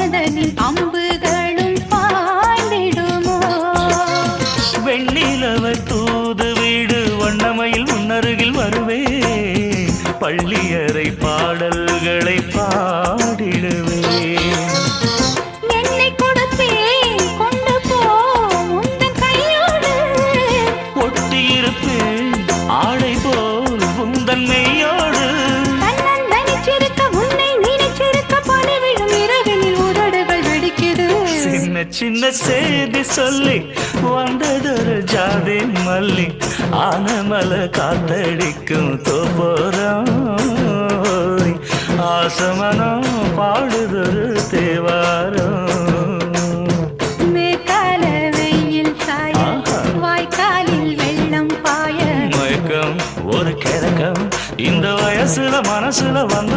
மன்மதனின் அம்புகளும் பாய்ந்திடுமோ வெண்ணிலவ தூது வீடு வண்ணமையில் முன்னருகில் வருவே பள்ளியறை பாடல்களை பாடிடுவே என்னை கொடுத்தேன் கொண்டு போ உந்தன் கையோடு ஒட்டியிருப்பேன் ஆடை போல் உந்தன் மெய்யோடு தன்னந்தனிச்சிருக்க உன்னை நினைச்சிருக்க பனி விழும் இரவினில் உதடுகள் வெடிக்குது சின்ன சின்ன செய்தி சொல்லி வந்ததொரு ஜாதி மல்லி ஆனமல காத்தடிக்கும் தோப்போரம் ஆசமனம் பாடுதொரு தேவாரம் மேற்கால வெயில் சாய வாய்க்காலில் வெள்ளம் பாய மயக்கம் ஒரு கிறக்கம் இந்த வயசுல மனசுல வந்த